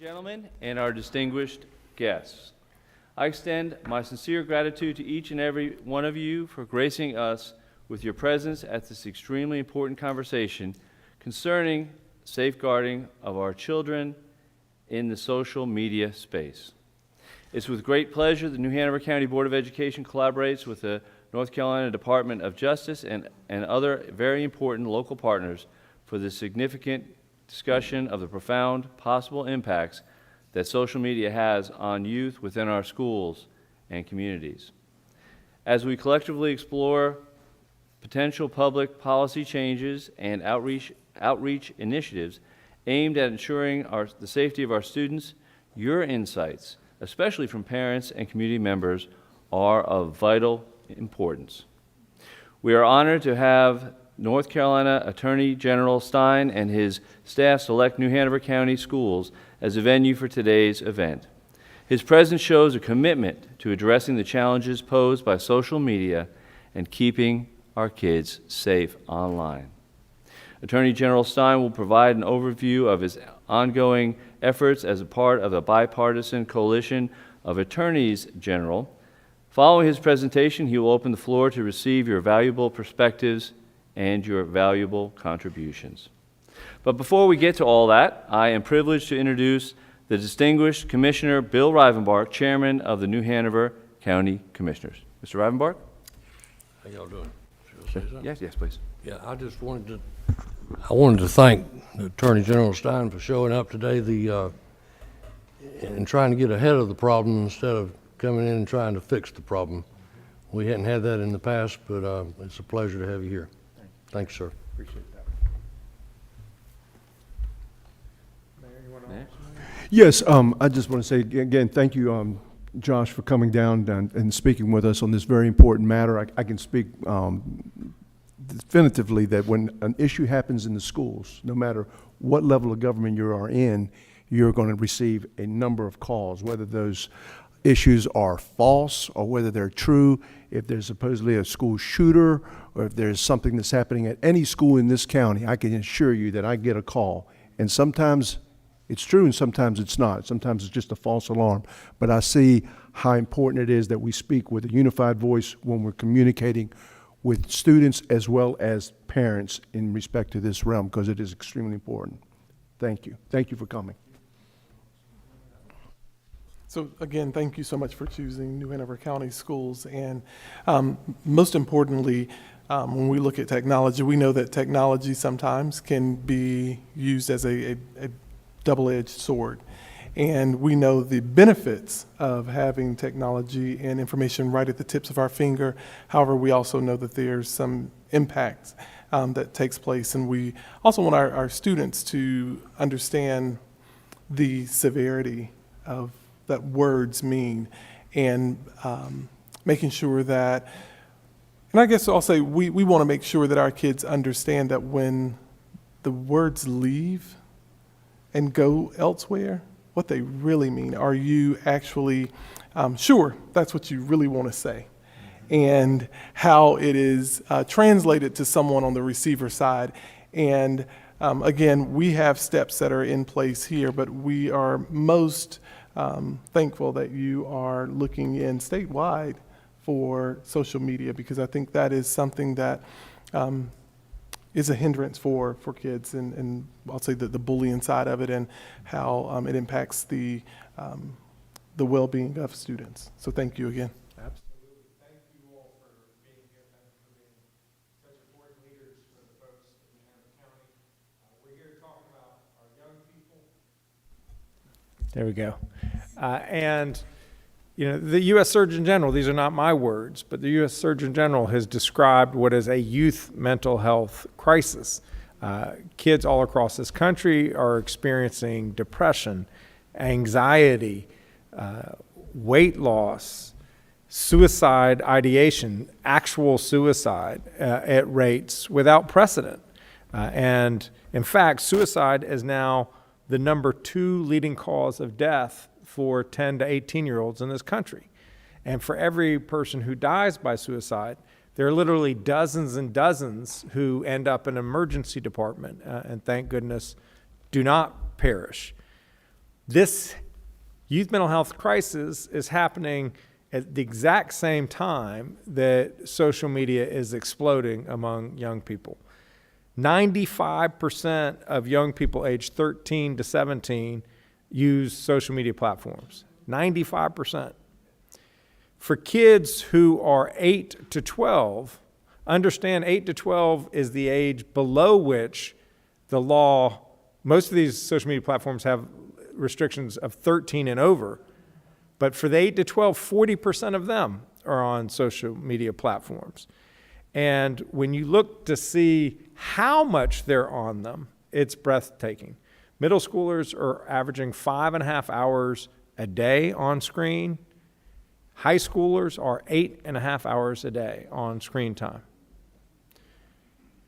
Gentlemen, and our distinguished guests. I extend my sincere gratitude to each and every one of you for gracing us with your presence at this extremely important conversation concerning safeguarding of our children in the social media space. It's with great pleasure the New Hanover County Board of Education collaborates with the North Carolina Department of Justice and other very important local partners for this significant discussion of the profound possible impacts that social media has on youth within our schools and communities. As we collectively explore potential public policy changes and outreach initiatives aimed at ensuring the safety of our students, your insights, especially from parents and community members, are of vital importance. We are honored to have North Carolina Attorney General Stein and his staff select New Hanover County Schools as a venue for today's event. His presence shows a commitment to addressing the challenges posed by social media and keeping our kids safe online. Attorney General Stein will provide an overview of his ongoing efforts as a part of a bipartisan coalition of attorneys general. Following his presentation, he will open the floor to receive your valuable perspectives and your valuable contributions. But before we get to all that, I am privileged to introduce the distinguished Commissioner Bill Rivenbark, Chairman of the New Hanover County Commissioners. Mr. Rivenbark? How y'all doing? Should I say something? Yes, please. Yeah, I wanted to thank the Attorney General Stein for showing up today and trying to get ahead of the problem instead of coming in and trying to fix the problem. We hadn't had that in the past, but it's a pleasure to have you here. Thanks, sir. Appreciate that. Mayor, you want Next. Yes, I just want to say again, thank you, Josh, for coming down and speaking with us on this very important matter. I can speak definitively that when an issue happens in the schools, no matter what level of government you are in, you're going to receive a number of calls, whether those issues are false or whether they're true, if there's supposedly a school shooter or if there's something that's happening at any school in this county. I can assure you that I get a call, and sometimes it's true and sometimes it's not. Sometimes it's just a false alarm. But I see how important it is that we speak with a unified voice when we're communicating with students as well as parents in respect to this realm, because it is extremely important. Thank you. Thank you for coming. So again, thank you so much for choosing New Hanover County Schools. And most importantly, when we look at technology, we know that technology sometimes can be used as a double-edged sword. And we know the benefits of having technology and information right at the tips of our finger. However, we also know that there's some impact that takes place. And we also want our students to understand the severity of that words mean, and making sure that, and I guess I'll say we want to make sure that our kids understand that when the words leave and go elsewhere, what they really mean. Are you actually sure that's what you really want to say? And how it is translated to someone on the receiver side. And again, we have steps that are in place here, but we are most thankful that you are looking in statewide for social media, because I think that is something that is a hindrance for kids, and I'll say that the bullying side of it and how it impacts the well-being of students. So thank you again. Absolutely. Thank you all for being here. Thank you for being such important leaders for the folks in New Hanover County. We're here talking about our young people. There we go. And, you know, the U.S. Surgeon General, these are not my words, but the U.S. Surgeon General has described what is a youth mental health crisis. Kids all across this country are experiencing depression, anxiety, weight loss, suicide ideation, actual suicide at rates without precedent. And in fact, suicide is now the number 2 leading cause of death for 10 to 18-year-olds in this country. And for every person who dies by suicide, there are literally dozens and dozens who end up in an emergency department, and thank goodness do not perish. This youth mental health crisis is happening at the exact same time that social media is exploding among young people. 95% of young people aged 13 to 17 use social media platforms. 95%. For kids who are 8 to 12, understand 8 to 12 is the age below which the law, most of these social media platforms have restrictions of 13 and over. But for the 8 to 12, 40% of them are on social media platforms. And when you look to see how much they're on them, it's breathtaking. Middle schoolers are averaging 5.5 hours a day on screen. High schoolers are 8.5 hours a day on screen time.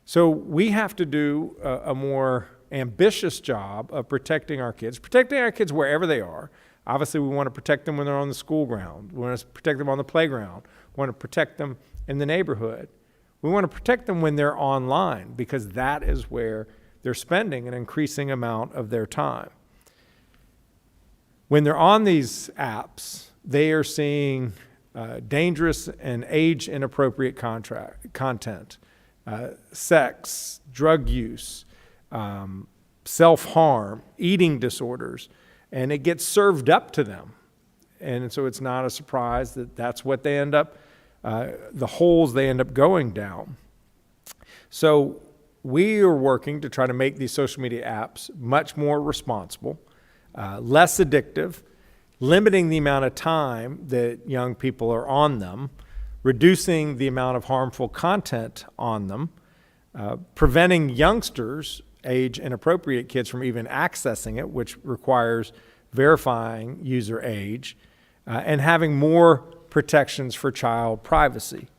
So we have to do a more ambitious job of protecting our kids wherever they are. Obviously, we want to protect them when they're on the school ground. We want to protect them on the playground. We want to protect them in the neighborhood. We want to protect them when they're online because that is where they're spending an increasing amount of their time. When they're on these apps, they are seeing dangerous and age-inappropriate content, sex, drug use, self-harm, eating disorders, and it gets served up to them. And so it's not a surprise that that's what they end up, the holes they end up going down. So we are working to try to make these social media apps much more responsible, less addictive, limiting the amount of time that young people are on them, reducing the amount of harmful content on them, preventing youngsters, age inappropriate kids, from even accessing it, which requires verifying user age, and having more protections for child privacy.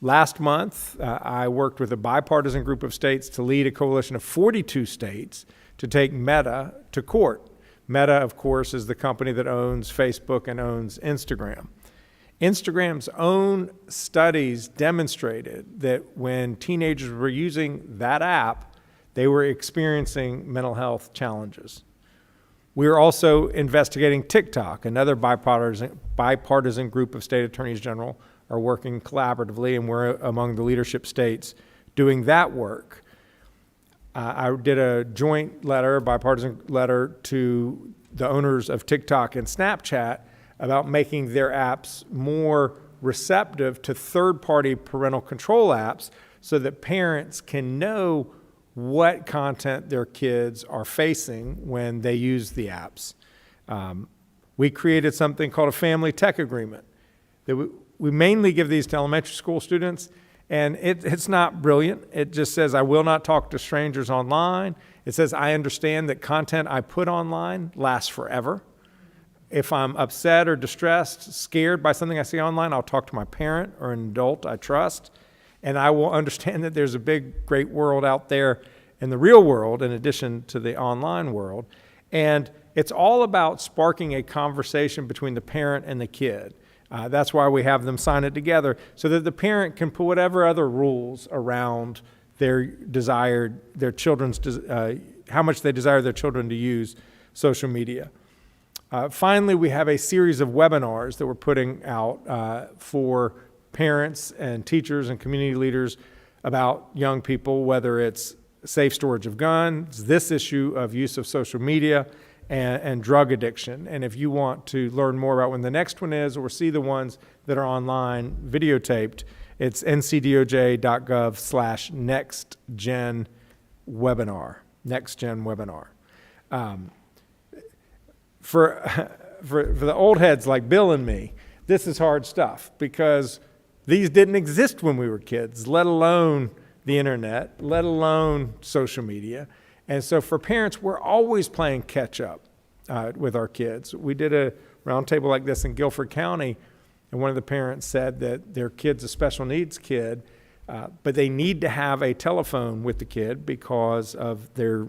Last month, I worked with a bipartisan group of states to lead a coalition of 42 states to take Meta to court. Meta, of course, is the company that owns Facebook and owns Instagram. Instagram's own studies demonstrated that when teenagers were using that app, they were experiencing mental health challenges. We are also investigating TikTok. Another bipartisan group of state attorneys general are working collaboratively, and we're among the leadership states doing that work. I did a joint letter, bipartisan letter, to the owners of TikTok and Snapchat about making their apps more receptive to third-party parental control apps so that parents can know what content their kids are facing when they use the apps. We created something called a family tech agreement that we mainly give these to elementary school students, and it's not brilliant. It just says, I will not talk to strangers online. It says, I understand that content I put online lasts forever. If I'm upset or distressed, scared by something I see online, I'll talk to my parent or an adult I trust. And I will understand that there's a big, great world out there in the real world in addition to the online world. And it's all about sparking a conversation between the parent and the kid. That's why we have them sign it together, so that the parent can put whatever other rules around their children's, how much they desire their children to use social media. Finally, we have a series of webinars that we're putting out for parents and teachers and community leaders about young people, whether it's safe storage of guns, this issue of use of social media, and drug addiction. And if you want to learn more about when the next one is, or see the ones that are online videotaped, it's ncdoj.gov/nextgenwebinar, nextgenwebinar. For the old heads like Bill and me, this is hard stuff because these didn't exist when we were kids, let alone the internet, let alone social media. And so for parents, we're always playing catch up with our kids. We did a roundtable like this in Guilford County, and one of the parents said that their kid's a special needs kid, but they need to have a telephone with the kid because of their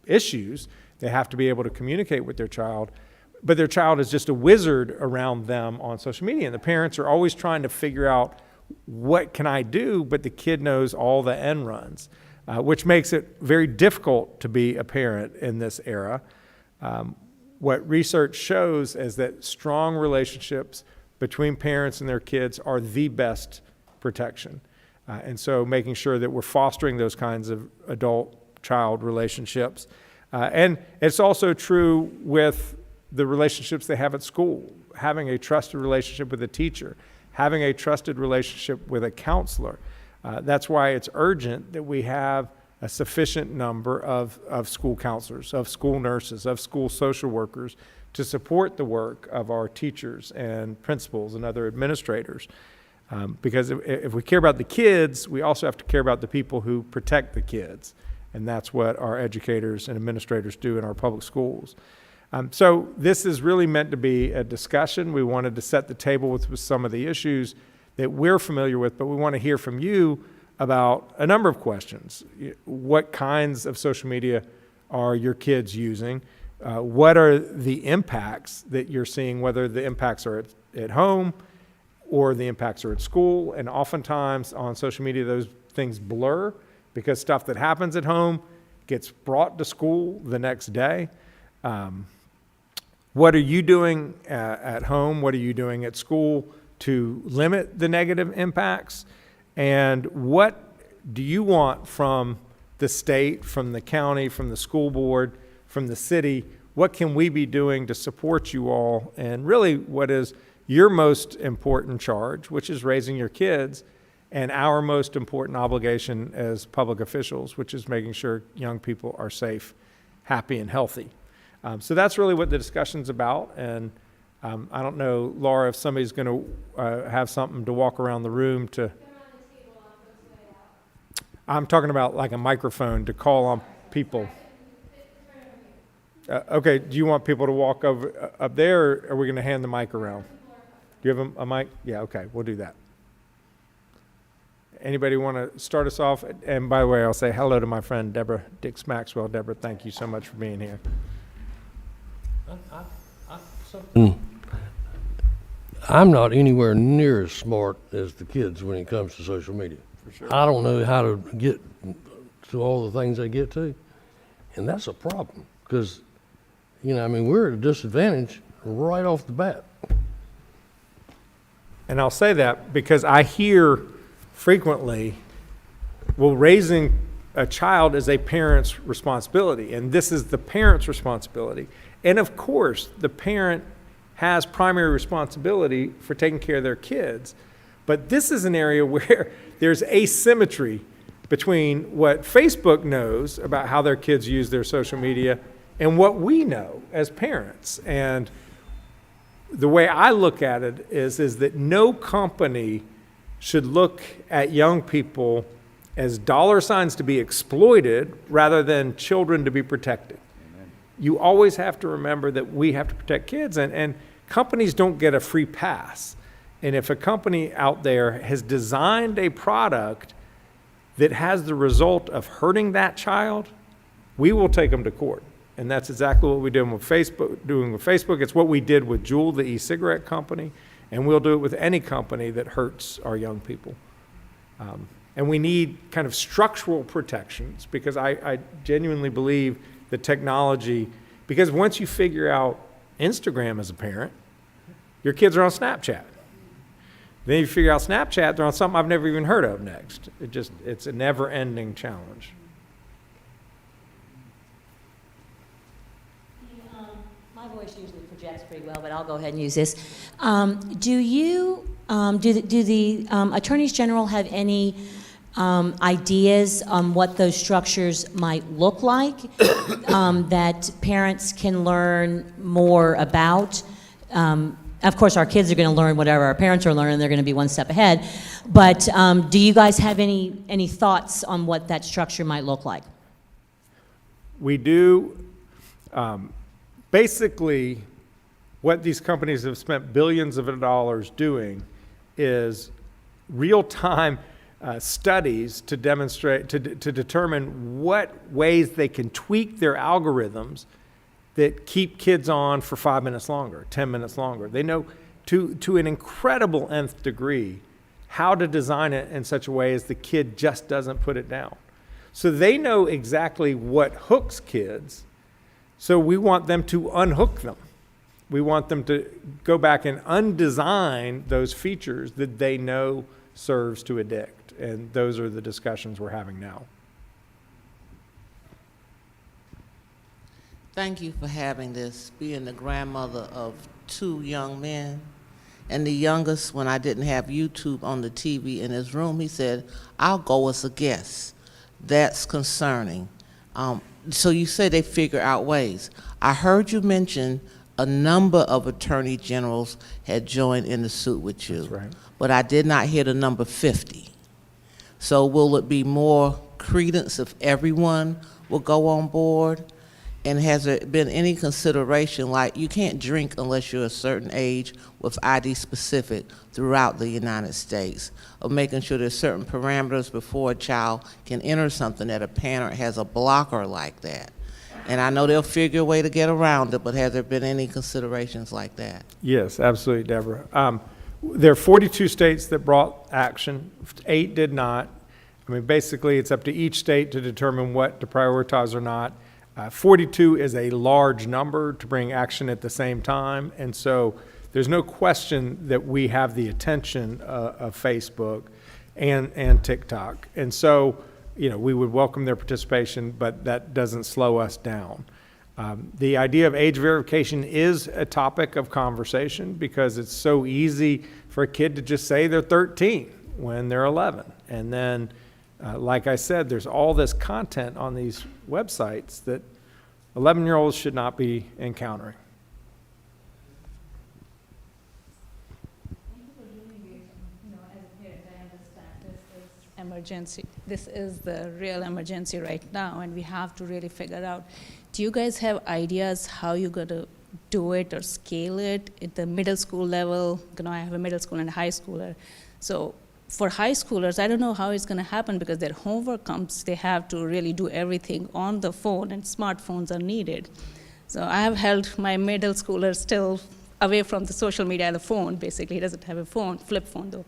issues. They have to be able to communicate with their child, but their child is just a wizard around them on social media. And the parents are always trying to figure out, what can I do? But the kid knows all the end runs. Which makes it very difficult to be a parent in this era. what research shows is that strong relationships between parents and their kids are the best protection. And so making sure that we're fostering those kinds of adult-child relationships. And it's also true with the relationships they have at school, having a trusted relationship with a teacher, having a trusted relationship with a counselor. That's why it's urgent that we have a sufficient number of school counselors, of school nurses, of school social workers to support the work of our teachers and principals and other administrators. Because if we care about the kids, we also have to care about the people who protect the kids. And that's what our educators and administrators do in our public schools. So this is really meant to be a discussion. We wanted to set the table with some of the issues that we're familiar with, but we want to hear from you about a number of questions. What kinds of social media are your kids using? What are the impacts that you're seeing, whether the impacts are at home or the impacts are at school? And oftentimes on social media, those things blur because stuff that happens at home gets brought to school the next day. What are you doing at home? What are you doing at school to limit the negative impacts? And what do you want from the state, from the county, from the school board, from the city? What can we be doing to support you all? And really what is your most important charge, which is raising your kids, and our most important obligation as public officials, which is making sure young people are safe, happy, and healthy. So that's really what the discussion's about. And I don't know, Laura, if somebody's going to have something to walk around the room to. I'm talking about like a microphone to call on people. Okay, do you want people to walk over up there, or are we going to hand the mic around? Do you have a mic? Yeah, okay, we'll do that. Anybody want to start us off? And by the way, I'll say hello to my friend Deborah Dix Maxwell. Deborah, thank you so much for being here. I'm not anywhere near as smart as the kids when it comes to social media. For sure. I don't know how to get to all the things they get to, and that's a problem because, we're at a disadvantage right off the bat. And I'll say that because I hear frequently, well, raising a child is a parent's responsibility, and this is the parent's responsibility. And of course, the parent has primary responsibility for taking care of their kids. But this is an area where there's asymmetry between what Facebook knows about how their kids use their social media and what we know as parents. And the way I look at it is that no company should look at young people as dollar signs to be exploited rather than children to be protected. Amen. You always have to remember that we have to protect kids, and companies don't get a free pass. And if a company out there has designed a product that has the result of hurting that child, we will take them to court. And that's exactly what we're doing with Facebook. It's what we did with Juul, the e-cigarette company, and we'll do it with any company that hurts our young people. And we need kind of structural protections because I genuinely believe that technology, because once you figure out Instagram as a parent, your kids are on Snapchat. Then you figure out Snapchat, they're on something I've never even heard of next. It's a never-ending challenge. My voice usually projects pretty well, but I'll go ahead and use this. Do the attorneys general have any ideas on what those structures might look like that parents can learn more about? Of course, our kids are going to learn whatever our parents are learning. They're going to be one step ahead. But do you guys have any thoughts on what that structure might look like? We do. Basically, what these companies have spent billions of dollars doing is real-time studies to demonstrate, to determine what ways they can tweak their algorithms that keep kids on for 5 minutes longer, 10 minutes longer. They know to an incredible nth degree how to design it in such a way as the kid just doesn't put it down. So they know exactly what hooks kids So we want them to unhook them. We want them to go back and undesign those features that they know serves to addict. And those are the discussions we're having now. Thank you for having this, being the grandmother of 2 young men. And the youngest, when I didn't have YouTube on the TV in his room, he said, I'll go as a guest. That's concerning. So you say they figure out ways. I heard you mention a number of attorney generals had joined in the suit with you. That's right. But I did not hear the number 50. So will it be more credence if everyone will go on board? And has there been any consideration, like you can't drink unless you're a certain age with ID specific throughout the United States, of making sure there's certain parameters before a child can enter something that a parent has a blocker like that? And I know they'll figure a way to get around it, but has there been any considerations like that? Yes, absolutely, Deborah. There are 42 states that brought action. 8 did not. I mean, basically, it's up to each state to determine what to prioritize or not. 42 is a large number to bring action at the same time, and so there's no question that we have the attention of Facebook and TikTok. And so, you know, we would welcome their participation, but that doesn't slow us down. The idea of age verification is a topic of conversation because it's so easy for a kid to just say they're 13 when they're 11. And then, like I said, there's all this content on these websites that 11-year-olds should not be encountering. Emergency. This is the real emergency right now, and we have to really figure out, do you guys have ideas how you're going to do it or scale it at the middle school level? You know, I have a middle school and a high schooler. So for high schoolers, I don't know how it's going to happen because their homework comes, they have to really do everything on the phone, and smartphones are needed. So I have held my middle schooler still away from the social media and the phone, basically. He doesn't have a phone, flip phone though.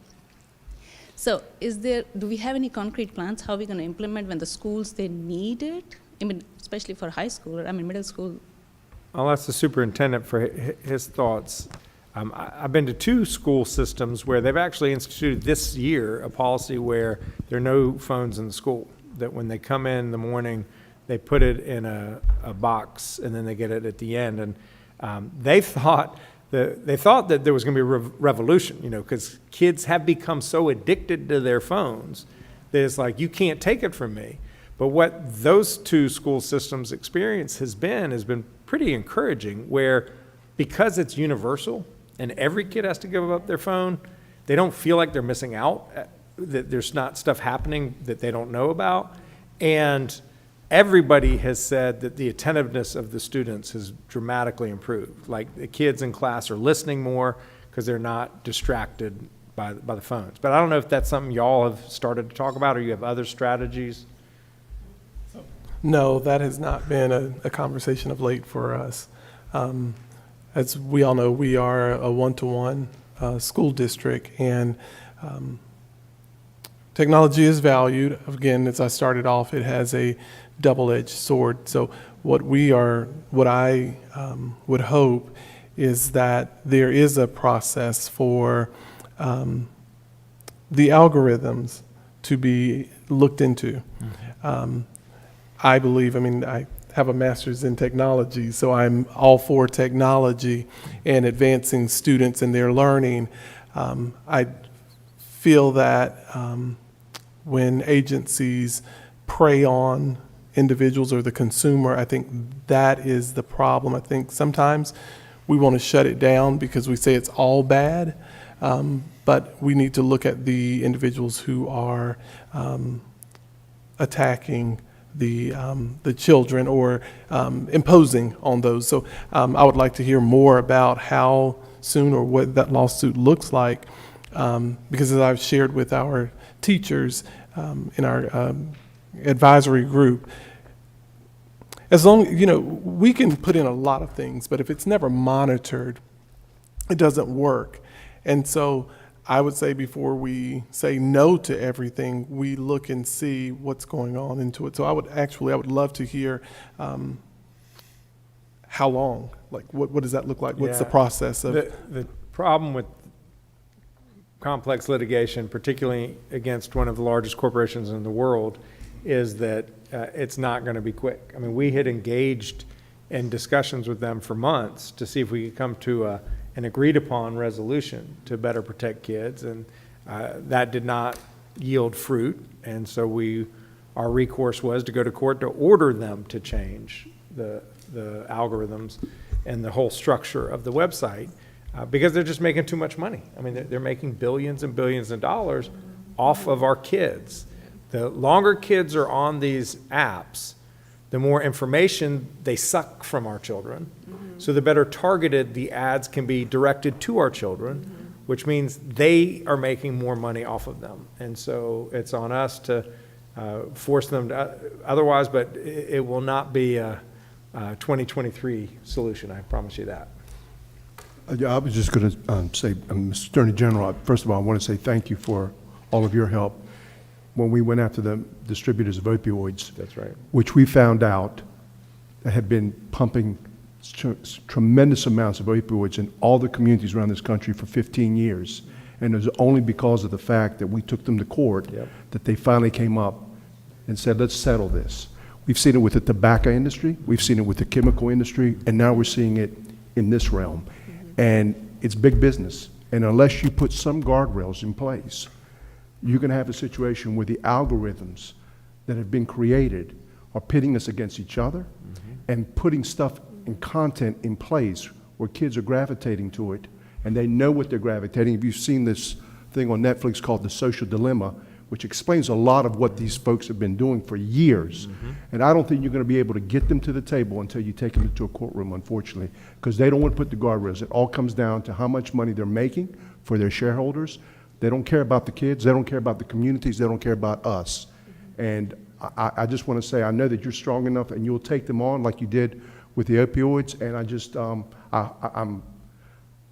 So do we have any concrete plans how we're going to implement when the schools, they need it? I mean, especially for high school, or I mean, middle school. I'll ask the superintendent for his thoughts. I've been to 2 school systems where they've actually instituted this year a policy where there are no phones in the school, that when they come in the morning, they put it in a box and then they get it at the end. And they thought that there was going to be a revolution, you know, because kids have become so addicted to their phones that it's like, you can't take it from me. But what those 2 school systems experience has been pretty encouraging, where because it's universal and every kid has to give up their phone, they don't feel like they're missing out, that there's not stuff happening that they don't know about. And everybody has said that the attentiveness of the students has dramatically improved. Like the kids in class are listening more because they're not distracted by the phones. But I don't know if that's something y'all have started to talk about, or you have other strategies. No, that has not been a conversation of late for us. As we all know, we are a one-to-one school district, and technology is valued. Again, as I started off, it has a double-edged sword. So what I would hope is that there is a process for the algorithms to be looked into. Mm-hmm. I believe, I have a master's in technology, so I'm all for technology and advancing students in their learning. I feel that when agencies prey on individuals or the consumer, I think that is the problem. I think sometimes we want to shut it down because we say it's all bad, but we need to look at the individuals who are attacking the children or imposing on those. So I would like to hear more about how soon or what that lawsuit looks like, because as I've shared with our teachers in our advisory group, as long, we can put in a lot of things, but if it's never monitored, it doesn't work. And so I would say before we say no to everything, we look and see what's going on into it. So I would love to hear how long? Like, what does that look like? What's the Yeah. process of? The problem with complex litigation, particularly against one of the largest corporations in the world, is that it's not going to be quick. I mean, we had engaged in discussions with them for months to see if we could come to an agreed-upon resolution to better protect kids, and that did not yield fruit. And so our recourse was to go to court to order them to change the algorithms and the whole structure of the website, because they're just making too much money. I mean, they're making billions and billions of dollars off of our kids. The longer kids are on these apps, the more information they suck from our children. So the better targeted the ads can be directed to our children, which means they are making more money off of them. And so it's on us to force them to, otherwise, but it will not be a 2023 solution, I promise you that. Yeah, I was just going to say, Mr. Attorney General, first of all, I want to say thank you for all of your help when we went after the distributors of opioids. That's right. Which we found out had been pumping tremendous amounts of opioids in all the communities around this country for 15 years. And it was only because of the fact that we took them to court that they finally came up and said, let's settle this. We've seen it with the tobacco industry, we've seen it with the chemical industry, and now we're seeing it in this realm. And it's big business. And unless you put some guardrails in place, you're going to have a situation where the algorithms that have been created are pitting us against each other and putting stuff and content in place where kids are gravitating to it, and they know what they're gravitating. If you've seen this thing on Netflix called The Social Dilemma, which explains a lot of what these folks have been doing for years. And I don't think you're going to be able to get them to the table until you take them into a courtroom, unfortunately, because they don't want to put the guardrails. It all comes down to how much money they're making for their shareholders. They don't care about the kids. They don't care about the communities. They don't care about us. And I just want to say, I know that you're strong enough and you'll take them on like you did with the opioids. And I just, I'm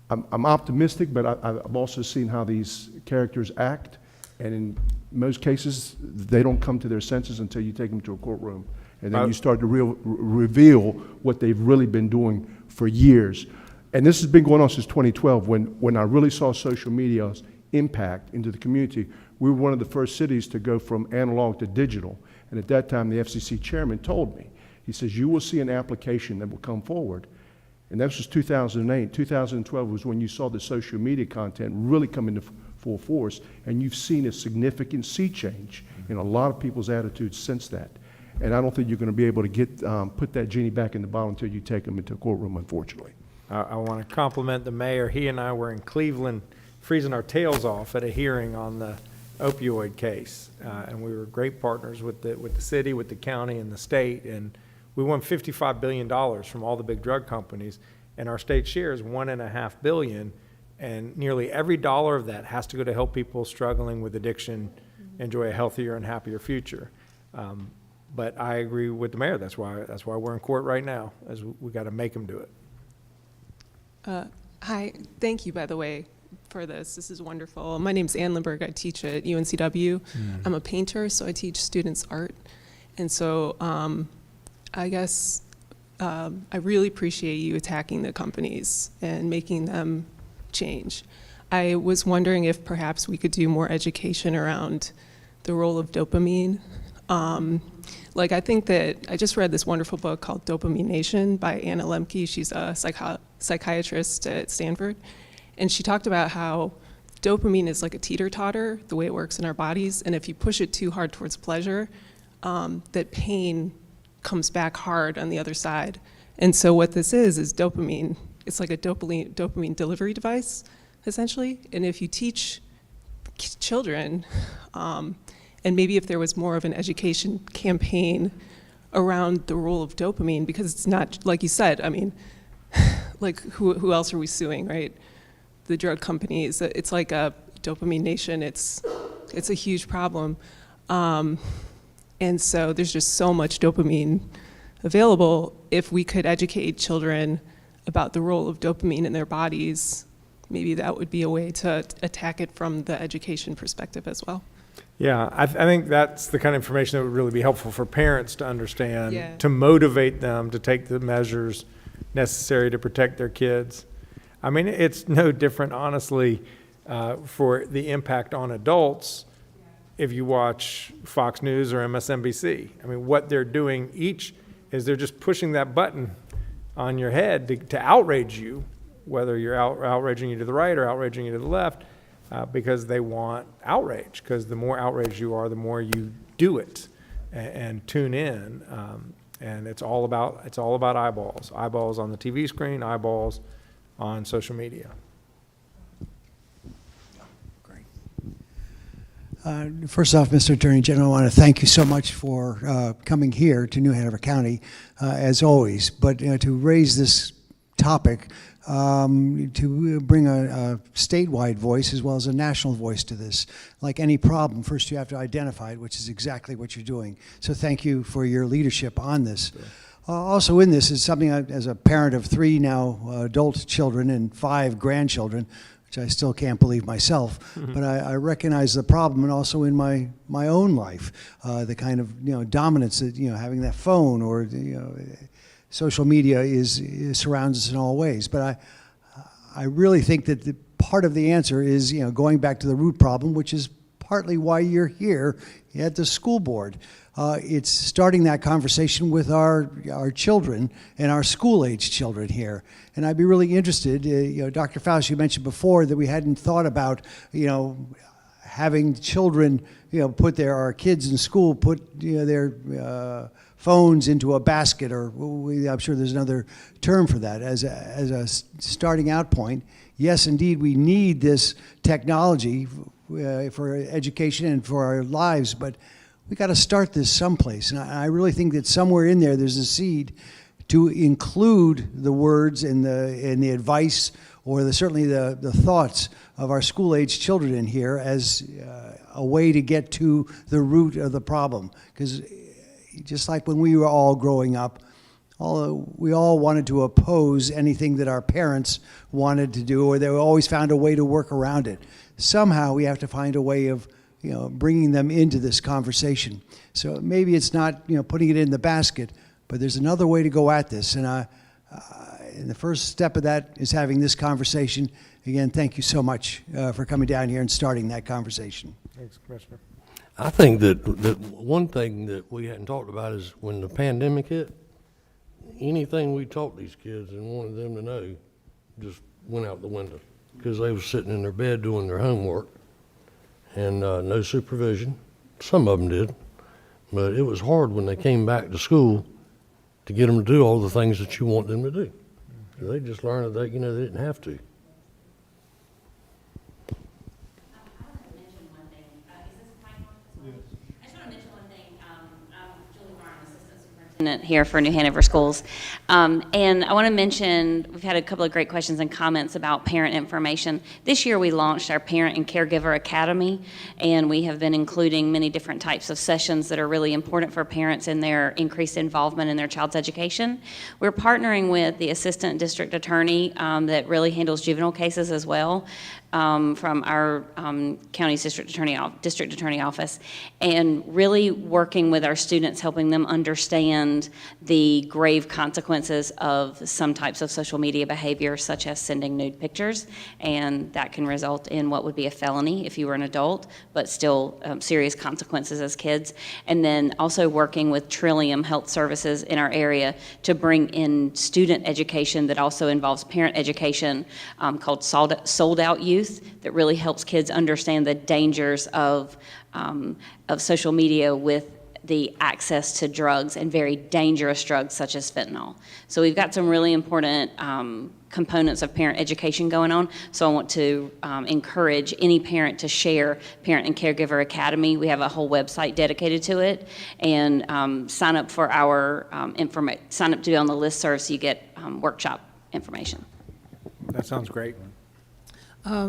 optimistic, but I've also seen how these characters act. And in most cases, they don't come to their senses until you take them to a courtroom. And then you start to reveal what they've really been doing for years. And this has been going on since 2012, when I really saw social media's impact into the community. We were one of the first cities to go from analog to digital. And at that time, the FCC chairman told me, he says, you will see an application that will come forward. And that was 2008. 2012 was when you saw the social media content really come into full force, and you've seen a significant sea change in a lot of people's attitudes since that. And I don't think you're going to be able to get put that genie back in the bottle until you take them into a courtroom, unfortunately. I want to compliment the mayor. He and I were in Cleveland freezing our tails off at a hearing on the opioid case. And we were great partners with the city, with the county, and the state. And we won $55 billion from all the big drug companies. And our state share is $1.5 billion. And nearly every dollar of that has to go to help people struggling with addiction enjoy a healthier and happier future. But I agree with the mayor. That's why we're in court right now, as we got to make them do it. Hi, thank you, by the way, for this. This is wonderful. My name's Ann Lindberg. I teach at UNCW. I'm a painter, so I teach students art. And so I guess I really appreciate you attacking the companies and making them change. I was wondering if perhaps we could do more education around the role of dopamine. Like, I think that I just read this wonderful book called Dopamine Nation by Anna Lemke. She's a psychiatrist at Stanford. And she talked about how dopamine is like a teeter-totter, the way it works in our bodies. And if you push it too hard towards pleasure, that pain comes back hard on the other side. And so what this is dopamine. It's like a dopamine delivery device, essentially. And if you teach children, and maybe if there was more of an education campaign around the role of dopamine, because it's not, like you said, I mean, like who else are we suing, right? The drug companies. It's like a dopamine nation. It's a huge problem. And so there's just so much dopamine available. If we could educate children about the role of dopamine in their bodies, maybe that would be a way to attack it from the education perspective as well. Yeah, I think that's the kind of information that would really be helpful for parents to understand, Yeah. to motivate them to take the measures necessary to protect their kids. I mean, it's no different, honestly, for the impact on adults if you watch Fox News or MSNBC. I mean, what they're doing each is they're just pushing that button on your head to outrage you, whether you're outraging you to the right or outraging you to the left, because they want outrage. Because the more outraged you are, the more you do it and tune in. And it's all about eyeballs on the TV screen, eyeballs on social media. First off, Mr. Attorney General, I want to thank you so much for coming here to New Hanover County, as always. But to raise this topic, to bring a statewide voice as well as a national voice to this. Like any problem, first you have to identify it, which is exactly what you're doing. So thank you for your leadership on this. Also in this is something as a parent of 3 now adult children and 5 grandchildren, which I still can't believe myself, but I recognize the problem, and also in my own life, the kind of dominance that having that phone or social media surrounds us in all ways. But I really think that part of the answer is going back to the root problem, which is partly why you're here at the school board. It's starting that conversation with our children and our school-age children here. And I'd be really interested, Dr. Faust, you mentioned before that we hadn't thought about, having children, put our kids in school, put their phones into a basket, or I'm sure there's another term for that, as a starting out point. Yes, indeed, we need this technology for education and for our lives, but we got to start this someplace. And I really think that somewhere in there's a seed to include the words and the advice, or certainly the thoughts of our school-age children in here as a way to get to the root of the problem. Because just like when we were all growing up, we all wanted to oppose anything that our parents wanted to do, or they always found a way to work around it. Somehow we have to find a way of bringing them into this conversation. So maybe it's not putting it in the basket, but there's another way to go at this. And the first step of that is having this conversation. Again, thank you so much for coming down here and starting that conversation. Thanks, Commissioner. I think that one thing that we hadn't talked about is when the pandemic hit, anything we taught these kids and wanted them to know just went out the window, because they were sitting in their bed doing their homework and no supervision. Some of them did, but it was hard when they came back to school to get them to do all the things that you want them to do. They just learned that they didn't have to. Here for New Hanover Schools. And I want to mention, we've had a couple of great questions and comments about parent information. This year we launched our Parent and Caregiver Academy, and we have been including many different types of sessions that are really important for parents in their increased involvement in their child's education. We're partnering with the Assistant District Attorney that really handles juvenile cases as well, from our county's district attorney office, and really working with our students, helping them understand the grave consequences of some types of social media behavior, such as sending nude pictures, and that can result in what would be a felony if you were an adult, but still serious consequences as kids. And then also working with Trillium Health Services in our area to bring in student education that also involves parent education, called Sold Out Youth, that really helps kids understand the dangers of social media with the access to drugs, and very dangerous drugs such as fentanyl. So we've got some really important components of parent education going on. So I want to encourage any parent to share Parent and Caregiver Academy. We have a whole website dedicated to it, and sign up for our sign up to be on the listserv so you get workshop information. That sounds great.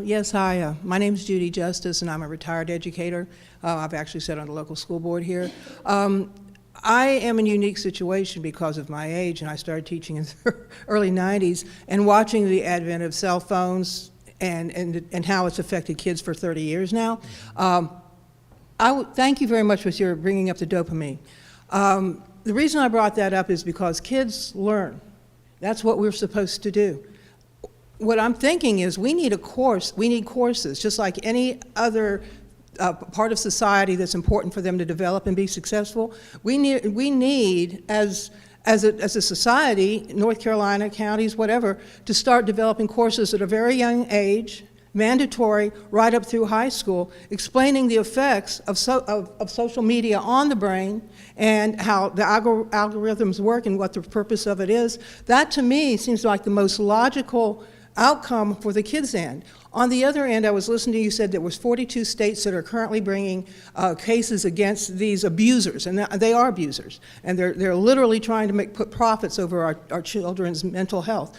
Yes, hi. My name is Judy Justice, and I'm a retired educator. I've actually sat on the local school board here. I am in a unique situation because of my age, and I started teaching in the early 90s, and watching the advent of cell phones and how it's affected kids for 30 years now. Thank you very much for your bringing up the dopamine. The reason I brought that up is because kids learn. That's what we're supposed to do. What I'm thinking is we need courses, just like any other part of society that's important for them to develop and be successful. We need as a society, North Carolina, counties, whatever, to start developing courses at a very young age, mandatory, right up through high school, explaining the effects of social media on the brain and how the algorithms work and what the purpose of it is. That, to me, seems like the most logical outcome for the kids' end. On the other end, I was listening to you said there was 42 states that are currently bringing cases against these abusers, and they are abusers, and they're literally trying to put profits over our children's mental health.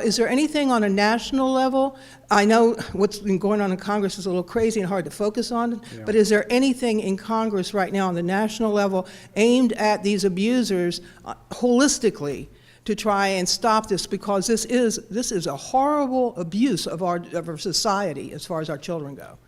Is there anything on a national level? I know what's been going on in Congress is a little crazy and hard to focus on, but is there anything in Congress right now on the national level aimed at these abusers holistically to try and stop this, because this is a horrible abuse of our society as far as our children go?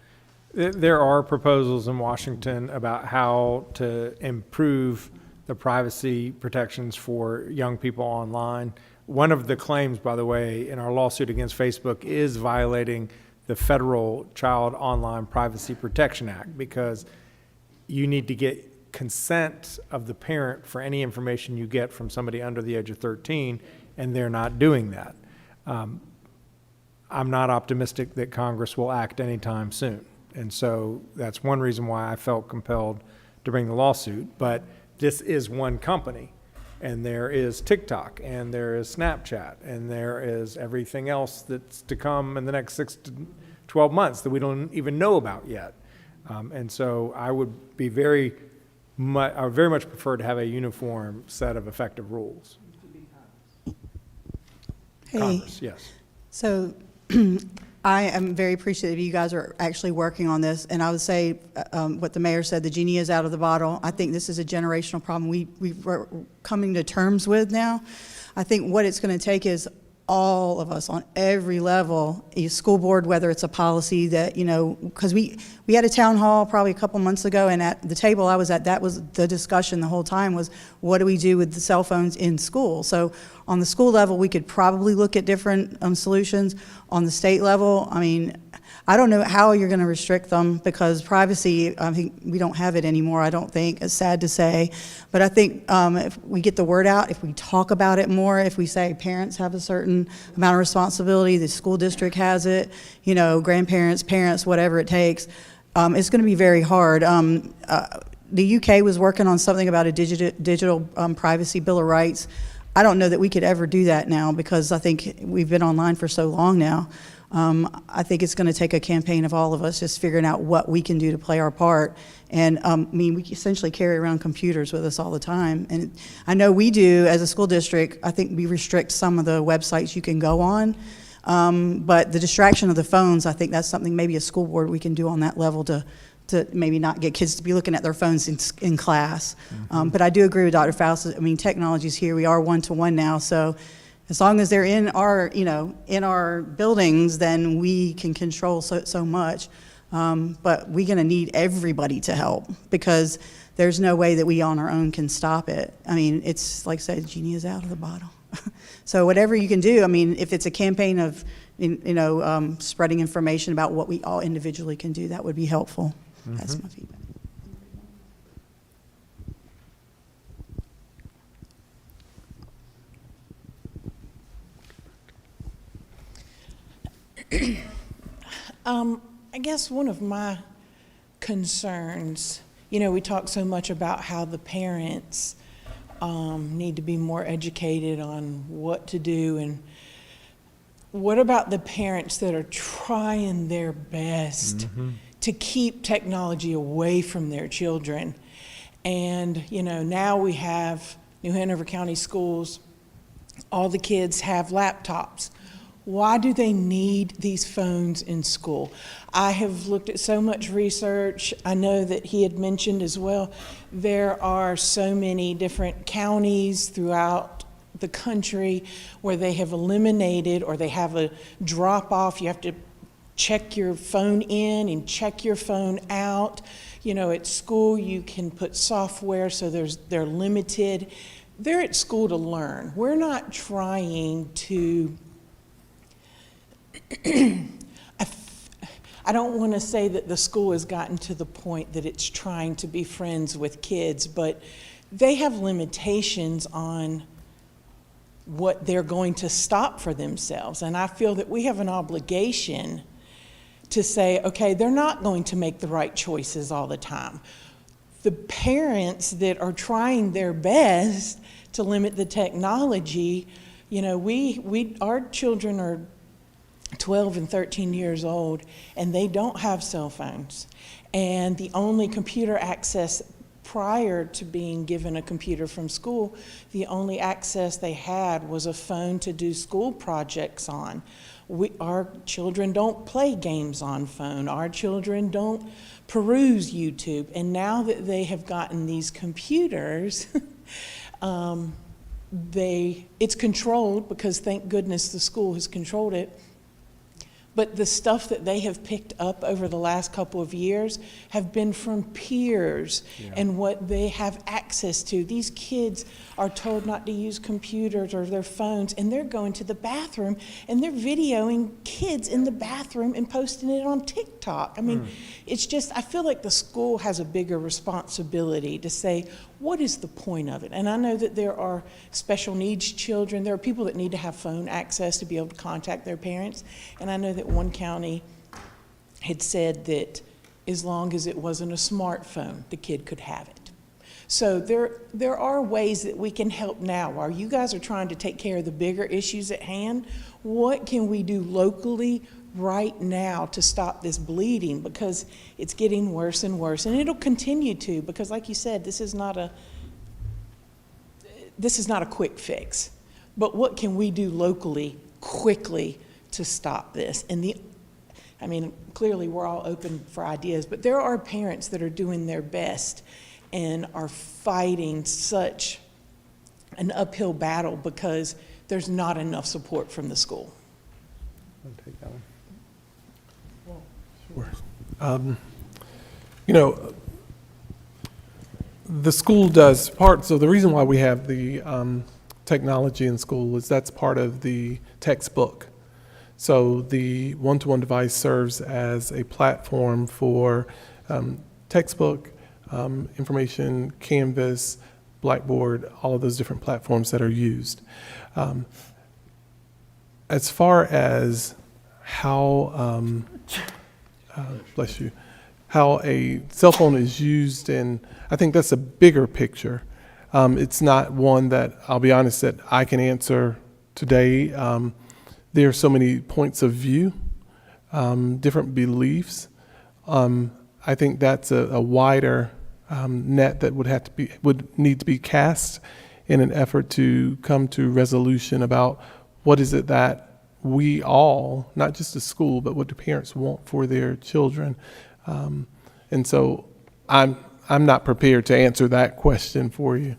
There are proposals in Washington about how to improve the privacy protections for young people online. One of the claims, by the way, in our lawsuit against Facebook is violating the federal Child Online Privacy Protection Act, because you need to get consent of the parent for any information you get from somebody under the age of 13, and they're not doing that. I'm not optimistic that Congress will act anytime soon. And so that's one reason why I felt compelled to bring the lawsuit. But this is one company, and there is TikTok, and there is Snapchat, and there is everything else that's to come in the next 6 to 12 months that we don't even know about yet. And so I would be I would very much prefer to have a uniform set of effective rules. Hey. Congress, yes. So I am very appreciative you guys are actually working on this. And I would say what the mayor said, the genie is out of the bottle. I think this is a generational problem we're coming to terms with now. I think what it's going to take is all of us on every level, a school board, whether it's a policy that, because we had a town hall probably a couple months ago, and at the table I was at, that was the discussion the whole time was, what do we do with the cell phones in school? So on the school level, we could probably look at different solutions. On the state level, I mean, I don't know how you're going to restrict them, because privacy, I think we don't have it anymore, I don't think. It's sad to say. But I think if we get the word out, if we talk about it more, if we say parents have a certain amount of responsibility, the school district has it, grandparents, parents, whatever it takes, it's going to be very hard. The UK was working on something about a digital privacy bill of rights. I don't know that we could ever do that now, because I think we've been online for so long now. I think it's going to take a campaign of all of us just figuring out what we can do to play our part. And we essentially carry around computers with us all the time. And I know we do as a school district. I think we restrict some of the websites you can go on. But the distraction of the phones, I think that's something maybe a school board we can do on that level to maybe not get kids to be looking at their phones in class. Mm-hmm. But I do agree with Dr. Faust. Technology's here. We are one-to-one now. So as long as they're in our buildings, then we can control so much. But we're going to need everybody to help, because there's no way that we on our own can stop it. It's like I said, genie is out of the bottle. So whatever you can do, if it's a campaign of spreading information about what we all individually can do, that would be helpful. Mm-hmm. That's my feedback. I guess one of my concerns, we talk so much about how the parents need to be more educated on what to do, and what about the parents that are trying their best mm-hmm. to keep technology away from their children? And, now we have New Hanover County Schools, all the kids have laptops. Why do they need these phones in school? I have looked at so much research. I know that he had mentioned as well, there are so many different counties throughout the country where they have eliminated, or they have a drop off. You have to check your phone in and check your phone out. At school you can put software, so they're limited. they're at school to learn. We're not trying to, I don't want to say that the school has gotten to the point that it's trying to be friends with kids, but they have limitations on what they're going to stop for themselves. And I feel that we have an obligation to say, okay, they're not going to make the right choices all the time. The parents that are trying their best to limit the technology, you know, our children are 12 and 13 years old, and they don't have cell phones. And the only computer access prior to being given a computer from school, the only access they had was a phone to do school projects on. Our children don't play games on phone. Our children don't peruse YouTube. And now that they have gotten these computers, it's controlled, because thank goodness the school has controlled it. But the stuff that they have picked up over the last couple of years have been from peers and what they have access to. These kids are told not to use computers or their phones, and they're going to the bathroom and they're videoing kids in the bathroom and posting it on TikTok. I mean, it's just, I feel like the school has a bigger responsibility to say, what is the point of it? And I know that there are special needs children. There are people that need to have phone access to be able to contact their parents. And I know that one county had said that as long as it wasn't a smartphone, the kid could have it. So there are ways that we can help now. While you guys are trying to take care of the bigger issues at hand, what can we do locally right now to stop this bleeding? Because it's getting worse and worse, and it'll continue to, because like you said, this is not a quick fix. But what can we do locally quickly to stop this? And I mean, clearly we're all open for ideas, but there are parents that are doing their best and are fighting such an uphill battle because there's not enough support from the school. I'll take that one. You know, the school does part, so the reason why we have the technology in school is that's part of the textbook. So the one-to-one device serves as a platform for textbook, information, Canvas, Blackboard, all of those different platforms that are used. As far as how, bless you, how a cell phone is used, and I think that's a bigger picture. It's not one that, I'll be honest, that I can answer today. There are so many points of view, different beliefs. I think that's a wider net that would need to be cast in an effort to come to resolution about what is it that we all, not just the school, but what do parents want for their children. And so I'm not prepared to answer that question for you.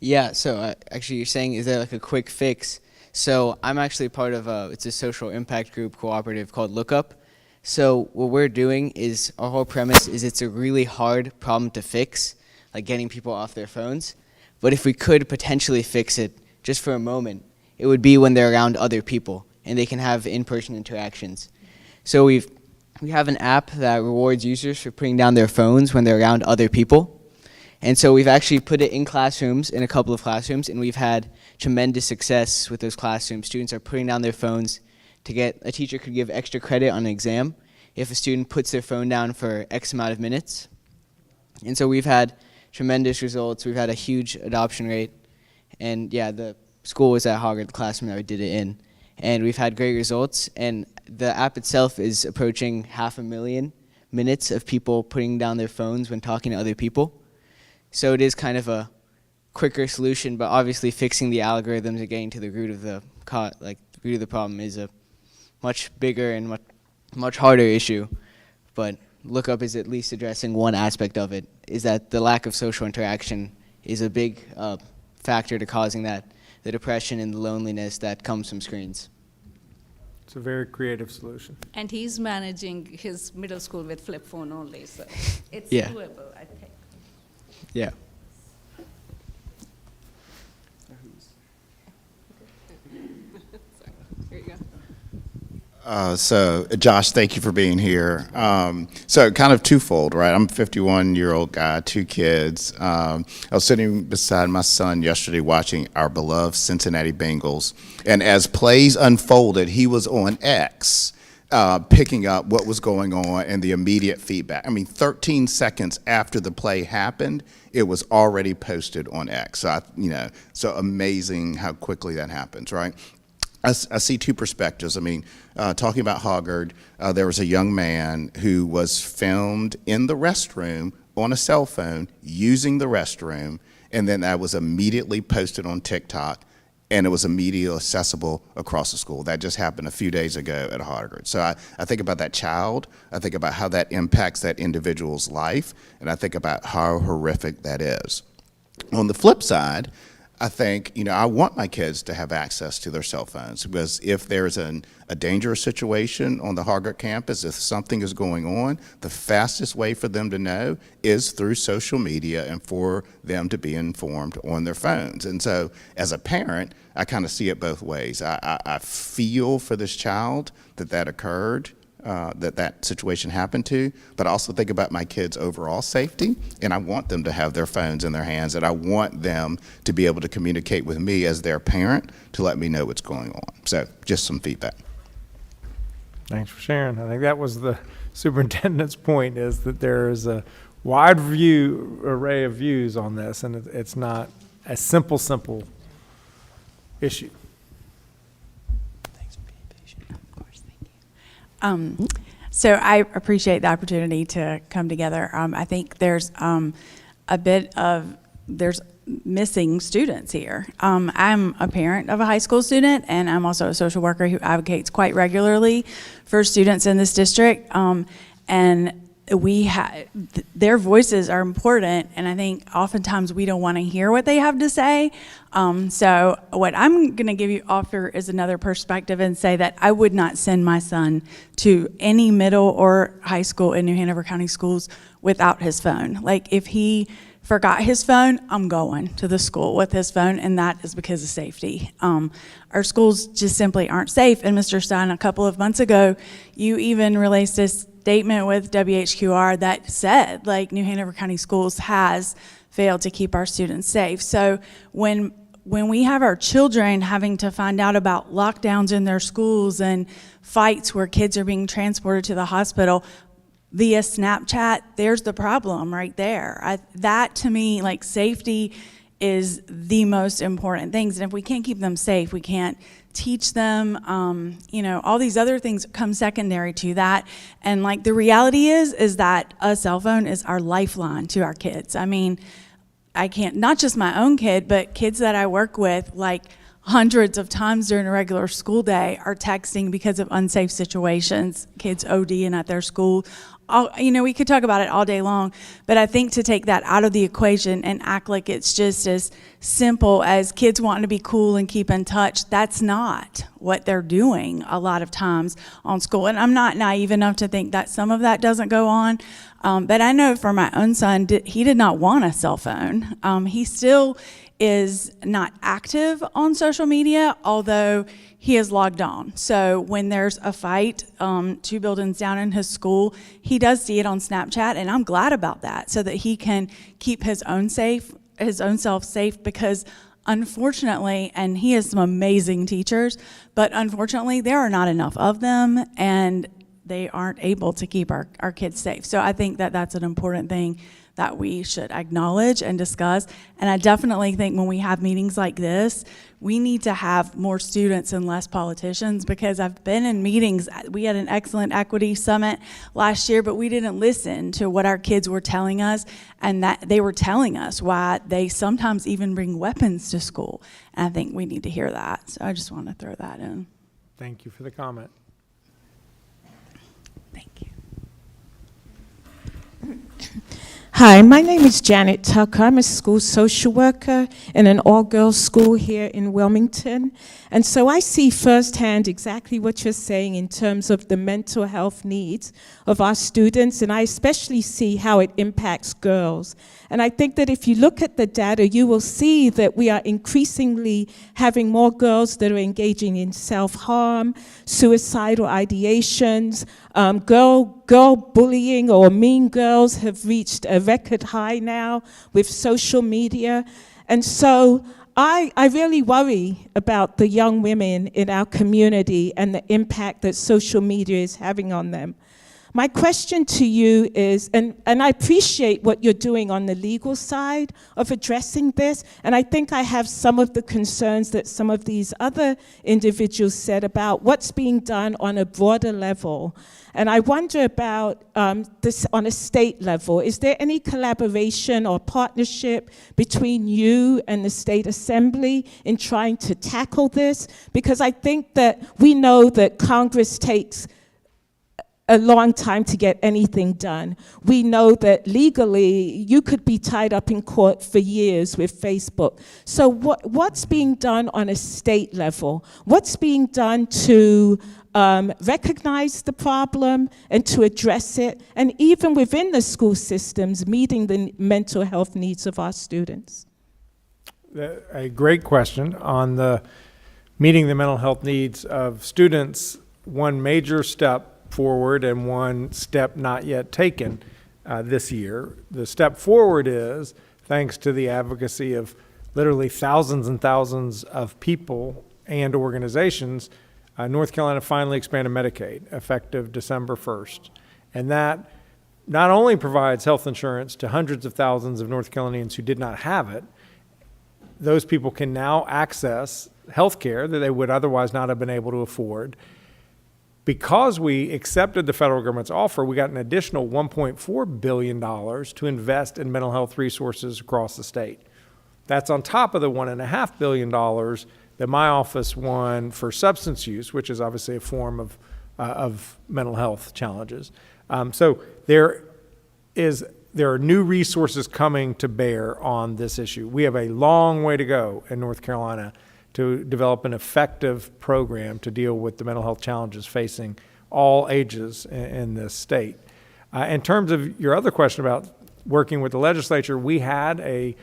Yeah, so actually you're saying, is there like a quick fix? So I'm actually part of it's a social impact group cooperative called Lookup. So what we're doing is, our whole premise is it's a really hard problem to fix, like getting people off their phones. But if we could potentially fix it just for a moment, it would be when they're around other people and they can have in-person interactions. So we have an app that rewards users for putting down their phones when they're around other people. And so we've actually put it in classrooms, in a couple of classrooms, and we've had tremendous success with those classrooms. Students are putting down their phones to get, a teacher could give extra credit on an exam if a student puts their phone down for X amount of minutes. And so we've had tremendous results. We've had a huge adoption rate. And yeah, the school was at Hoggard, the classroom that we did it in. And we've had great results. And the app itself is approaching 500,000 minutes of people putting down their phones when talking to other people. So it is kind of a quicker solution, but obviously fixing the algorithms and getting to the root of the problem is a much bigger and much harder issue. But Lookup is at least addressing one aspect of it, is that the lack of social interaction is a big factor to causing that, the depression and the loneliness that comes from screens. It's a very creative solution. And he's managing his middle school with flip phone only, so it's Yeah. doable, I think. Yeah. Here you go. So, Josh, thank you for being here. So kind of twofold, right? I'm a 51-year-old guy, 2 kids. I was sitting beside my son yesterday watching our beloved Cincinnati Bengals. And as plays unfolded, he was on X, picking up what was going on and the immediate feedback. I mean, 13 seconds after the play happened, it was already posted on X. So, so amazing how quickly that happens, right? I see 2 perspectives. I mean, talking about Hoggard, there was a young man who was filmed in the restroom on a cell phone using the restroom, and then that was immediately posted on TikTok, and it was immediately accessible across the school. That just happened a few days ago at Hoggard. So I think about that child, I think about how that impacts that individual's life, and I think about how horrific that is. On the flip side, I think, I want my kids to have access to their cell phones, because if there's a dangerous situation on the Hoggard campus, if something is going on, the fastest way for them to know is through social media and for them to be informed on their phones. And so as a parent, I kind of see it both ways. I feel for this child that occurred, that situation happened to, but I also think about my kids' overall safety, and I want them to have their phones in their hands, and I want them to be able to communicate with me as their parent to let me know what's going on. So just some feedback. Thanks for sharing. I think that was the superintendent's point, is that there is a wide array of views on this, and it's not a simple issue. So I appreciate the opportunity to come together. I think there's there's missing students here. I'm a parent of a high school student, and I'm also a social worker who advocates quite regularly for students in this district. And their voices are important, and I think oftentimes we don't want to hear what they have to say. So what I'm going to offer is another perspective and say that I would not send my son to any middle or high school in New Hanover County schools without his phone. Like, if he forgot his phone, I'm going to the school with his phone, and that is because of safety. Our schools just simply aren't safe. And Mr. Stein, a couple of months ago, you even released this statement with WHQR that said, like, New Hanover County Schools has failed to keep our students safe. So when we have our children having to find out about lockdowns in their schools and fights where kids are being transported to the hospital via Snapchat, there's the problem right there. That to me, like, safety is the most important things. And if we can't keep them safe, we can't teach them, all these other things come secondary to that. And like, the reality is that a cell phone is our lifeline to our kids. I mean, I can't, not just my own kid, but kids that I work with, like, hundreds of times during a regular school day are texting because of unsafe situations, kids ODing at their school. We could talk about it all day long, but I think to take that out of the equation and act like it's just as simple as kids wanting to be cool and keep in touch, that's not what they're doing a lot of times on school. And I'm not naive enough to think that some of that doesn't go on, but I know for my own son, he did not want a cell phone. He still is not active on social media, although he is logged on. So when there's a fight 2 buildings down in his school, he does see it on Snapchat, and I'm glad about that, so that he can keep his own self safe, because unfortunately, and he has some amazing teachers, but unfortunately there are not enough of them, and they aren't able to keep our kids safe. So I think that that's an important thing that we should acknowledge and discuss. And I definitely think when we have meetings like this, we need to have more students and less politicians, because I've been in meetings. We had an excellent equity summit last year, but we didn't listen to what our kids were telling us, and that they were telling us why they sometimes even bring weapons to school. And I think we need to hear that. So I just want to throw that in. Thank you for the comment. Thank you. Hi, my name is Janet Tucker. I'm a school social worker in an all-girls school here in Wilmington. And so I see firsthand exactly what you're saying in terms of the mental health needs of our students, and I especially see how it impacts girls. And I think that if you look at the data, you will see that we are increasingly having more girls that are engaging in self-harm, suicidal ideations, girl bullying or mean girls have reached a record high now with social media. And so I really worry about the young women in our community and the impact that social media is having on them. My question to you is, and I appreciate what you're doing on the legal side of addressing this, and I think I have some of the concerns that some of these other individuals said about what's being done on a broader level. And I wonder about this on a state level. Is there any collaboration or partnership between you and the state assembly in trying to tackle this? Because I think that we know that Congress takes a long time to get anything done. We know that legally you could be tied up in court for years with Facebook. So what's being done on a state level? What's being done to recognize the problem and to address it, and even within the school systems, meeting the mental health needs of our students? A great question on the meeting the mental health needs of students. One major step forward and one step not yet taken this year. The step forward is, thanks to the advocacy of literally thousands and thousands of people and organizations, North Carolina finally expanded Medicaid effective December 1st. And that not only provides health insurance to hundreds of thousands of North Carolinians who did not have it, those people can now access health care that they would otherwise not have been able to afford. Because we accepted the federal government's offer, we got an additional $1.4 billion to invest in mental health resources across the state. That's on top of the $1.5 billion that my office won for substance use, which is obviously a form of mental health challenges. So there are new resources coming to bear on this issue. We have a long way to go in North Carolina to develop an effective program to deal with the mental health challenges facing all ages in this state. In terms of your other question about working with the legislature, we had a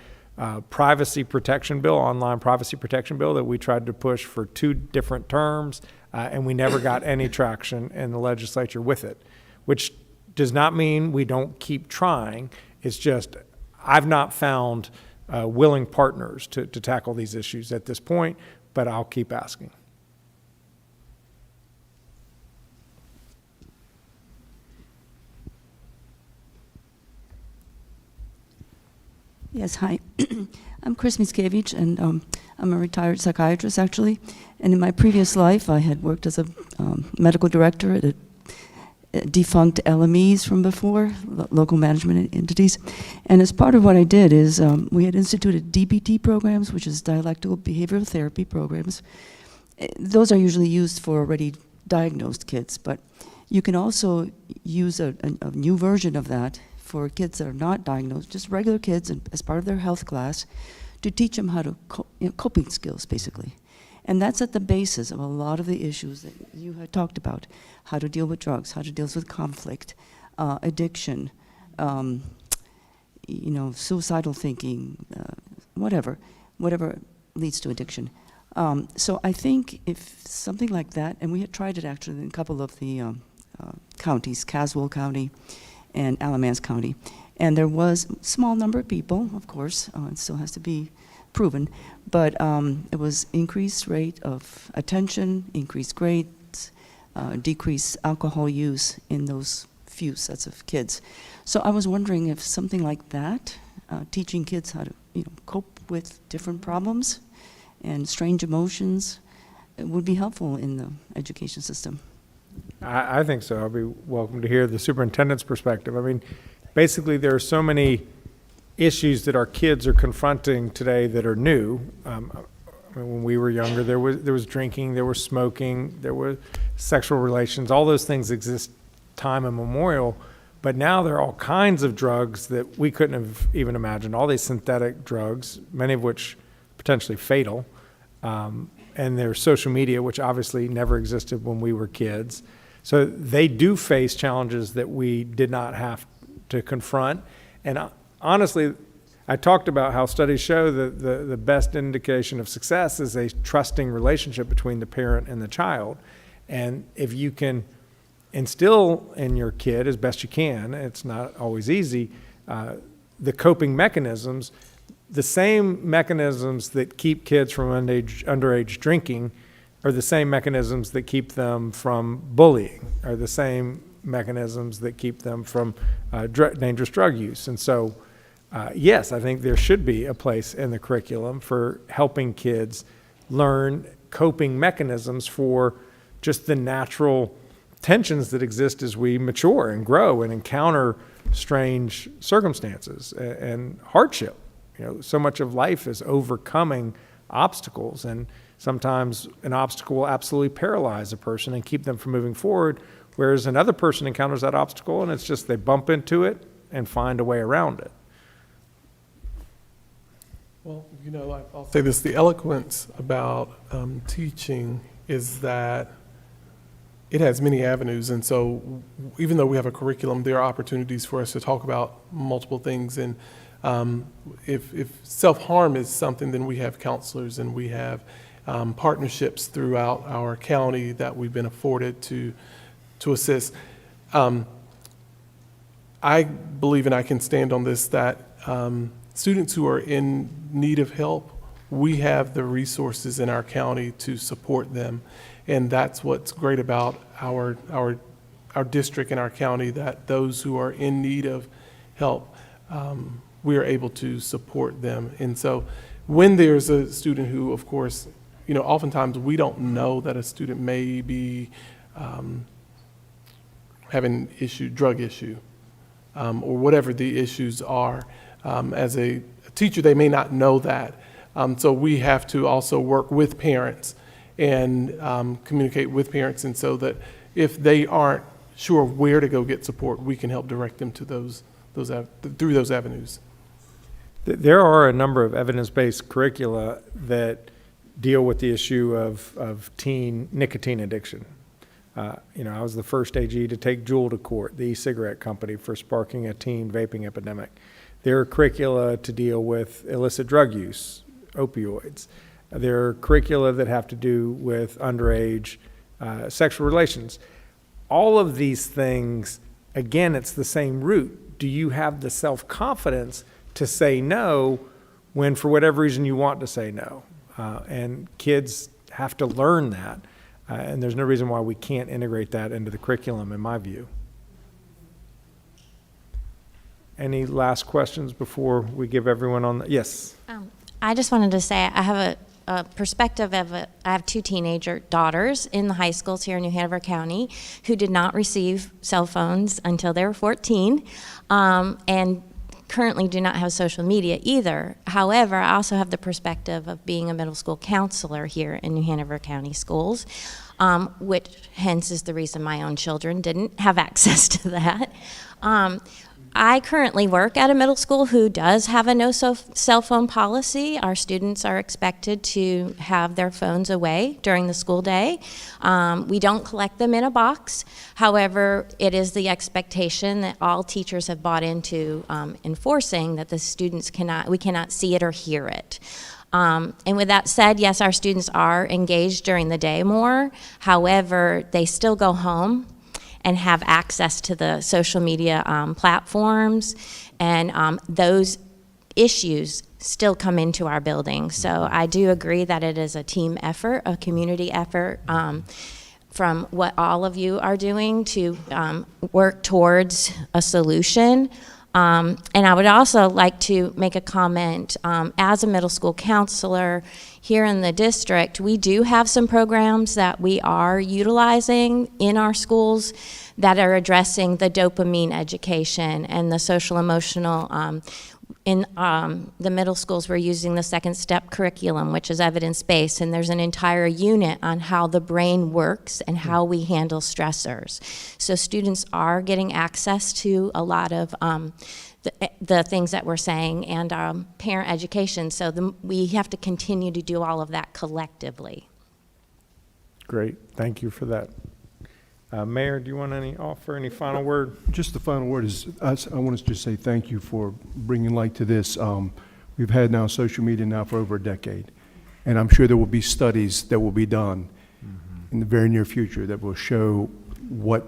privacy protection bill, online privacy protection bill, that we tried to push for 2 different terms, and we never got any traction in the legislature with it, which does not mean we don't keep trying. It's just I've not found willing partners to tackle these issues at this point, but I'll keep asking. Yes, hi. I'm Chris Mickiewicz, and I'm a retired psychiatrist, actually. And in my previous life, I had worked as a medical director at a defunct LMEs from before, local management entities. And as part of what I did is we had instituted DBT programs, which is dialectical behavioral therapy programs. Those are usually used for already diagnosed kids, but you can also use a new version of that for kids that are not diagnosed, just regular kids, and as part of their health class, to teach them how to coping skills, basically. And that's at the basis of a lot of the issues that you had talked about: how to deal with drugs, how to deal with conflict, addiction, suicidal thinking, whatever leads to addiction. So I think if something like that, and we had tried it actually in a couple of the counties, Caswell County and Alamance County, and there was a small number of people, of course, it still has to be proven, but it was increased rate of attention, increased grades, decreased alcohol use in those few sets of kids. So I was wondering if something like that, teaching kids how to cope with different problems and strange emotions, would be helpful in the education system. I think so. I'd be welcome to hear the superintendent's perspective. I mean, basically, there are so many issues that our kids are confronting today that are new. I mean, when we were younger, there was drinking, there was smoking, there were sexual relations. All those things exist time immemorial. But now there are all kinds of drugs that we couldn't have even imagined. All these synthetic drugs, many of which potentially fatal. And there's social media, which obviously never existed when we were kids. So they do face challenges that we did not have to confront. And honestly, I talked about how studies show that the best indication of success is a trusting relationship between the parent and the child. And if you can instill in your kid as best you can, it's not always easy, the coping mechanisms, the same mechanisms that keep kids from underage drinking are the same mechanisms that keep them from bullying, are the same mechanisms that keep them from dangerous drug use. And so, yes, I think there should be a place in the curriculum for helping kids learn coping mechanisms for just the natural tensions that exist as we mature and grow and encounter strange circumstances and hardship. So much of life is overcoming obstacles, and sometimes an obstacle will absolutely paralyze a person and keep them from moving forward, whereas another person encounters that obstacle and it's just they bump into it and find a way around it. Well, I'll say this, the eloquence about teaching is that it has many avenues, and so even though we have a curriculum, there are opportunities for us to talk about multiple things. And if self-harm is something, then we have counselors and we have partnerships throughout our county that we've been afforded to assist. I believe, and I can stand on this, that students who are in need of help, we have the resources in our county to support them. And that's what's great about our district and our county, that those who are in need of help, we are able to support them. And so when there's a student who, of course, oftentimes we don't know that a student may be having drug issue, or whatever the issues are. As a teacher, they may not know that. So we have to also work with parents and communicate with parents, and so that if they aren't sure where to go get support, we can help direct them to through those avenues. There are a number of evidence-based curricula that deal with the issue of teen nicotine addiction. I was the first AG to take Juul to court, the e-cigarette company, for sparking a teen vaping epidemic. There are curricula to deal with illicit drug use, opioids. There are curricula that have to do with underage sexual relations. All of these things, again, it's the same root. Do you have the self-confidence to say no when, for whatever reason, you want to say no? And kids have to learn that. And there's no reason why we can't integrate that into the curriculum, in my view. Any last questions before we give everyone on yes? I just wanted to say I have a perspective of I have two teenager daughters in the high schools here in New Hanover County who did not receive cell phones until they were 14, and currently do not have social media either. However, I also have the perspective of being a middle school counselor here in New Hanover County Schools, which hence is the reason my own children didn't have access to that. I currently work at a middle school who does have a no cell phone policy. Our students are expected to have their phones away during the school day. We don't collect them in a box. However, it is the expectation that all teachers have bought into enforcing that the students we cannot see it or hear it. And with that said, yes, our students are engaged during the day more. However, they still go home and have access to the social media platforms, and those issues still come into our building. So I do agree that it is a team effort, a community effort. from what all of you are doing to work towards a solution. And I would also like to make a comment. As a middle school counselor here in the district, we do have some programs that we are utilizing in our schools that are addressing the dopamine education and the social emotional. In the middle schools, we're using the second step curriculum, which is evidence-based, and there's an entire unit on how the brain works and how we handle stressors. So students are getting access to a lot of the things that we're saying, and parent education. So we have to continue to do all of that collectively. Great, thank you for that. Mayor, do you want to offer any final word? Just the final word is, I want to just say thank you for bringing light to this. We've had now social media now for over a decade, and I'm sure there will be studies that will be done in the very near future that will show what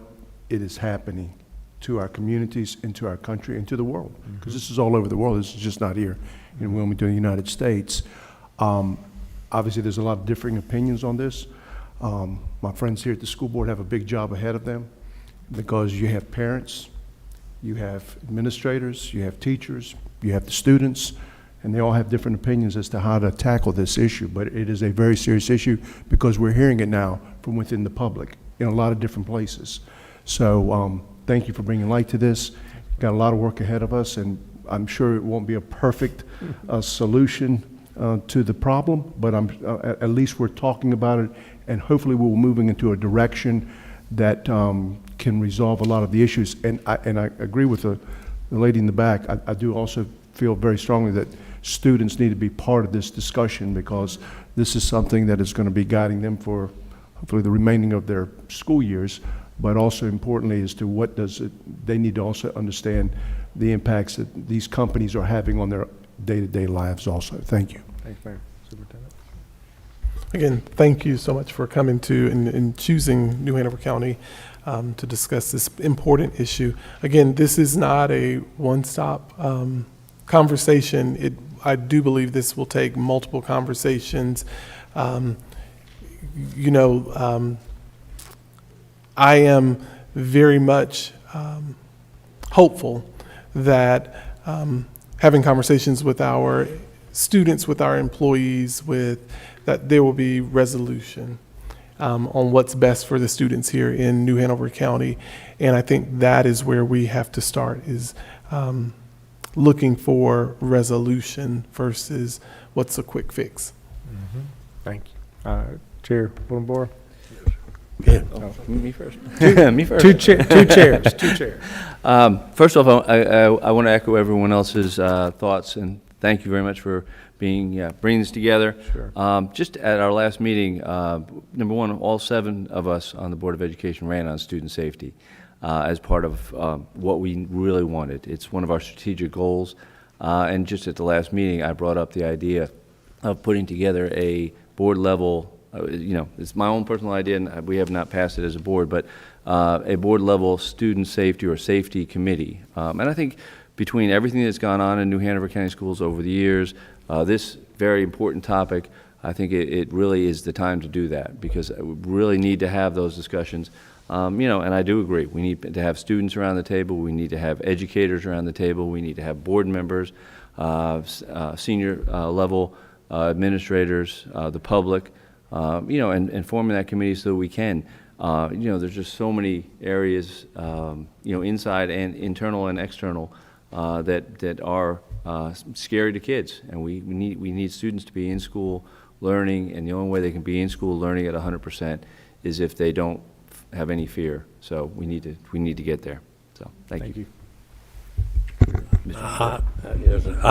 it is happening to our communities and to our country and to the world, because this is all over the world. This is just not here in Wilmington, the United States. Obviously, there's a lot of differing opinions on this. My friends here at the school board have a big job ahead of them, because you have parents, you have administrators, you have teachers, you have the students, and they all have different opinions as to how to tackle this issue. But it is a very serious issue, because we're hearing it now from within the public in a lot of different places. So thank you for bringing light to this. Got a lot of work ahead of us, and I'm sure it won't be a perfect solution to the problem, but at least we're talking about it, and hopefully we're moving into a direction that can resolve a lot of the issues. And I agree with the lady in the back. I do also feel very strongly that students need to be part of this discussion, because this is something that is going to be guiding them for hopefully the remaining of their school years, but also importantly as to what does it, they need to also understand the impacts that these companies are having on their day-to-day lives also. Thank you. Thanks, Mayor. Superintendent. Again, thank you so much for coming to and choosing New Hanover County to discuss this important issue. Again, this is not a one-stop conversation. I do believe this will take multiple conversations. You know, I am very much hopeful that having conversations with our students, with our employees, that there will be resolution on what's best for the students here in New Hanover County. And I think that is where we have to start, is looking for resolution versus what's a quick fix. Thank you. Chair Bullenborough? Yeah. Oh, me first. Me first. Two chairs. First off, I want to echo everyone else's thoughts, and thank you very much for bringing this together. Sure. Just at our last meeting, number one, all 7 of us on the Board of Education ran on student safety as part of what we really wanted. It's one of our strategic goals, and just at the last meeting, I brought up the idea of putting together a board level. It's my own personal idea, and we have not passed it as a board, but a board-level student safety or safety committee. And I think between everything that's gone on in New Hanover County Schools over the years, this very important topic, I think it really is the time to do that, because we really need to have those discussions. And I do agree. We need to have students around the table. We need to have educators around the table. We need to have board members, senior level administrators, the public. And forming that committee so we can. There's just so many areas, inside and internal and external, that are scary to kids, and we need students to be in school learning, and the only way they can be in school learning at 100% is if they don't have any fear. So we need to get there. So thank you. I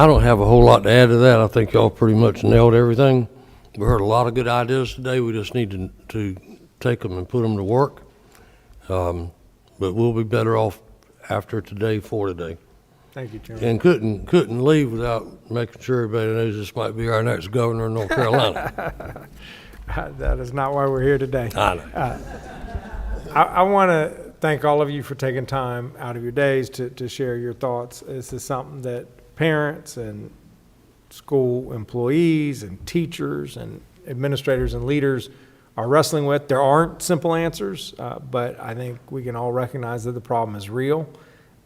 don't have a whole lot to add to that. I think y'all pretty much nailed everything. We heard a lot of good ideas today. We just need to take them and put them to work. But we'll be better off after today for today. Thank you, Chairman. And couldn't leave without making sure everybody knows this might be our next governor of North Carolina. That is not why we're here today. I know. I want to thank all of you for taking time out of your days to share your thoughts. This is something that parents and school employees and teachers and administrators and leaders are wrestling with. There aren't simple answers, but I think we can all recognize that the problem is real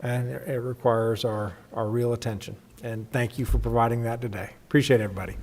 and it requires our real attention. And thank you for providing that today. Appreciate everybody.